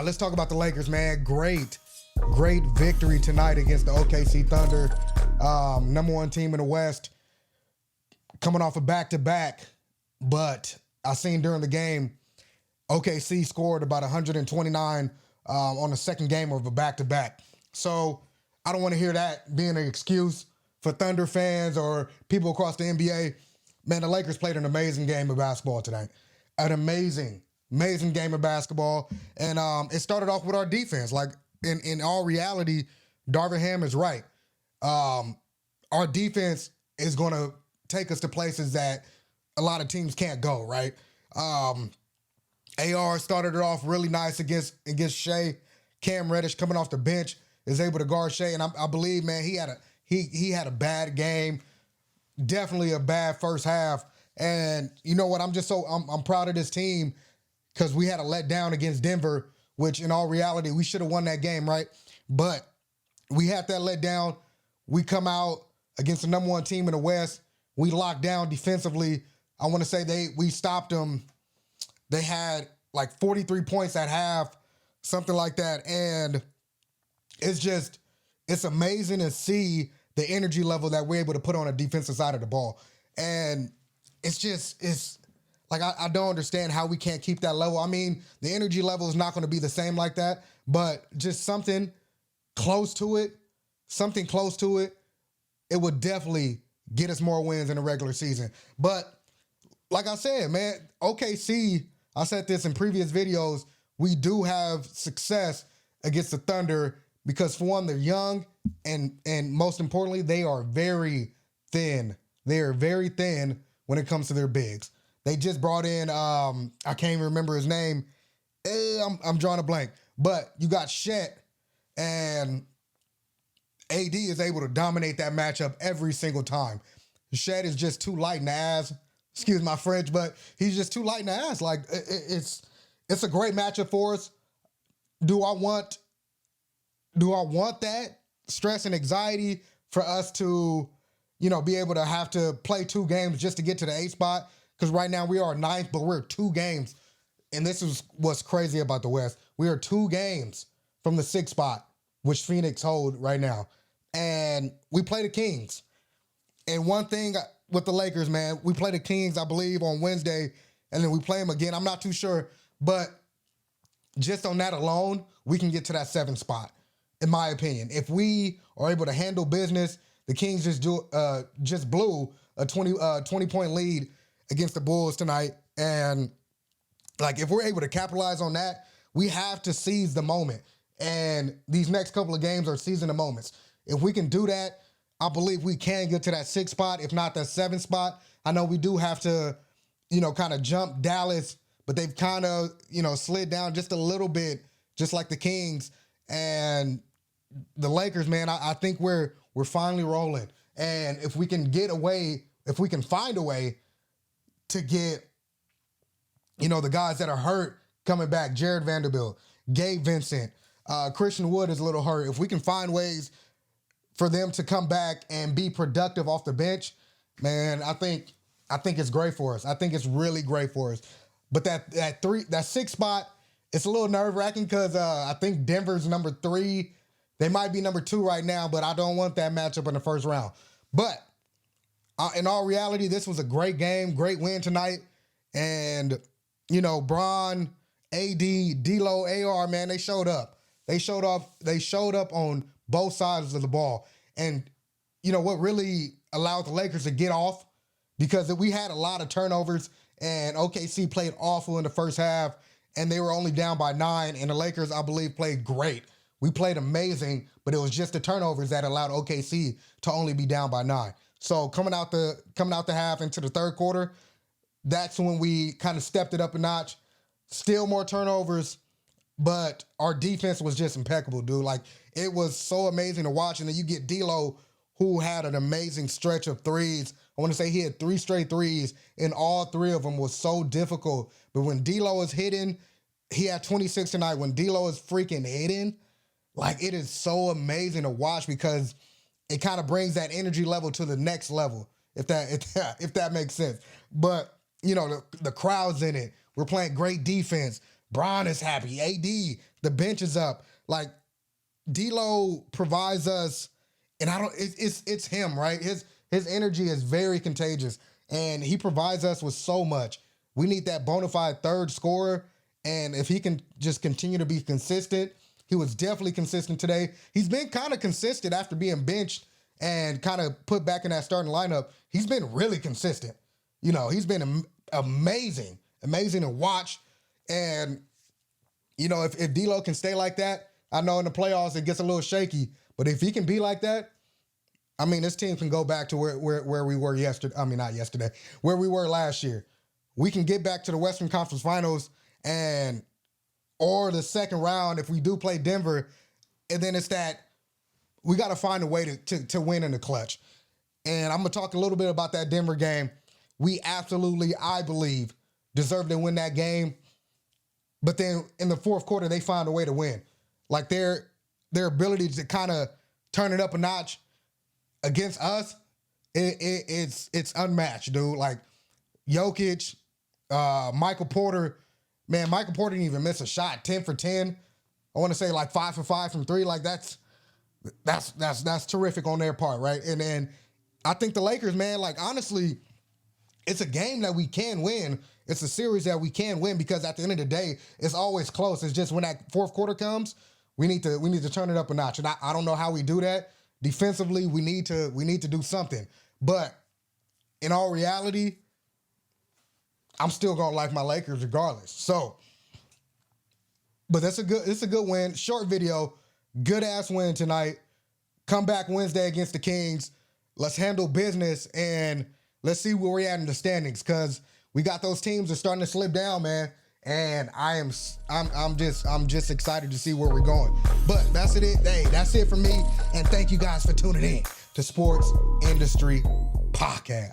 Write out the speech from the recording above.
Let's talk about the Lakers, man. Great victory tonight against the OKC Thunder. Number one team in the West, coming off a back-to-back. But I seen during the game, OKC scored about 129 on the second game of a back-to-back. So I don't want to hear that being an excuse for Thunder fans or people across the NBA. Man, the Lakers played an amazing game of basketball tonight. An amazing game of basketball. And it started off with our defense. Like, in all reality, Darvin Ham is right. Our defense is going to take us to places that a lot of teams can't go, right? AR started it off really nice against Shea. Cam Reddish coming off the bench is able to guard Shea, and I believe, man, he had a bad game, definitely a bad first half. And you know what? I'm proud of this team because we had a letdown against Denver, which in all reality we should have won that game, right? But we had that letdown. We come out against the number one team in the West. We locked down defensively. I want to say we stopped them. They had like 43 points at half, something like that. And it's amazing to see the energy level that we're able to put on a defensive side of the ball. And it's like, I don't understand how we can't keep that level. I mean, the energy level is not going to be the same like that, but just something close to it, it would definitely get us more wins in the regular season. But like I said, man, OKC, I said this in previous videos, we do have success against the Thunder because, for one, they're young, and most importantly, they are very thin. They are very thin when it comes to their bigs. They just brought in, I can't even remember his name. I'm drawing a blank. But you got Shet, and AD is able to dominate that matchup every single time. Shet is just too light in the ass. Excuse my French, but he's just too light in the ass. Like, it's a great matchup for us. Do I want that stress and anxiety for us to, be able to have to play 2 games just to get to the 8th spot? Because right now we are 9th, but we're 2 games. And this is what's crazy about the West. We are 2 games from the 6th spot, which Phoenix hold right now. And we play the Kings. And one thing with the Lakers, man, we play the Kings, I believe, on Wednesday, and then we play them again. I'm not too sure, but just on that alone, we can get to that 7th spot, in my opinion. If we are able to handle business, the Kings just blew a 20-point lead against the Bulls tonight. And, like, if we're able to capitalize on that, we have to seize the moment. And these next couple of games are seizing the moments. If we can do that, I believe we can get to that 6th spot, if not that 7th spot. I know we do have to, kind of jump Dallas, but they've kind of, slid down just a little bit, just like the Kings. And the Lakers, man, I think we're finally rolling. And if we can find a way to get, the guys that are hurt coming back, Jared Vanderbilt, Gabe Vincent, Christian Wood is a little hurt. If we can find ways for them to come back and be productive off the bench, man, I think it's great for us. I think it's really great for us. But that 6th spot, it's a little nerve-wracking because I think Denver's number 3. They might be number 2 right now, but I don't want that matchup in the first round. But in all reality, this was a great game, great win tonight. And, Bron, AD, D'Lo, AR, man, they showed up. They showed up on both sides of the ball. And, what really allowed the Lakers to get off, because we had a lot of turnovers, and OKC played awful in the first half, and they were only down by 9, and the Lakers, I believe, played great. We played amazing, but it was just the turnovers that allowed OKC to only be down by 9. So coming out the half into the third quarter, that's when we kind of stepped it up a notch. Still more turnovers, but our defense was just impeccable, dude. Like, it was so amazing to watch. And then you get D'Lo, who had an amazing stretch of threes. I want to say he had 3 straight threes, and all 3 of them was so difficult. But when D'Lo is hitting, he had 26 tonight. When D'Lo is freaking hitting, like, it is so amazing to watch because it kind of brings that energy level to the next level, if that makes sense. But, the crowd's in it. We're playing great defense. Bron is happy. AD, the bench is up. Like, D'Lo provides us, and it's him, right? His energy is very contagious, and he provides us with so much. We need that bona fide third scorer, and if he can just continue to be consistent, he was definitely consistent today. He's been kind of consistent after being benched and kind of put back in that starting lineup. He's been really consistent. You know, he's been amazing to watch. And, you know, if D'Lo can stay like that, I know in the playoffs it gets a little shaky, but if he can be like that, I mean, this team can go back to where we were yesterday. I mean, not yesterday, where we were last year. We can get back to the Western Conference Finals or the second round if we do play Denver. And then it's that we got to find a way to win in the clutch. And I'm going to talk a little bit about that Denver game. We absolutely, I believe, deserve to win that game. But then in the fourth quarter, they found a way to win. Like their ability to kind of turn it up a notch against us, it's unmatched, dude. Like Jokic, Michael Porter, man, Michael Porter didn't even miss a shot, 10 for 10. I want to say like 5 for 5 from three. Like that's terrific on their part, right? And then I think the Lakers, man, like honestly, it's a game that we can win. It's a series that we can win because at the end of the day, it's always close. It's just when that fourth quarter comes, we need to turn it up a notch. And I don't know how we do that. Defensively, we need to do something. But in all reality, I'm still gonna like my Lakers regardless. So, but it's a good win. Short video, good ass win tonight. Come back Wednesday against the Kings. Let's handle business and let's see where we're at in the standings because we got those teams that are starting to slip down, man. And I'm just excited to see where we're going. But that's it. Hey, that's it for me. And thank you guys for tuning in to Sports Industry Podcast.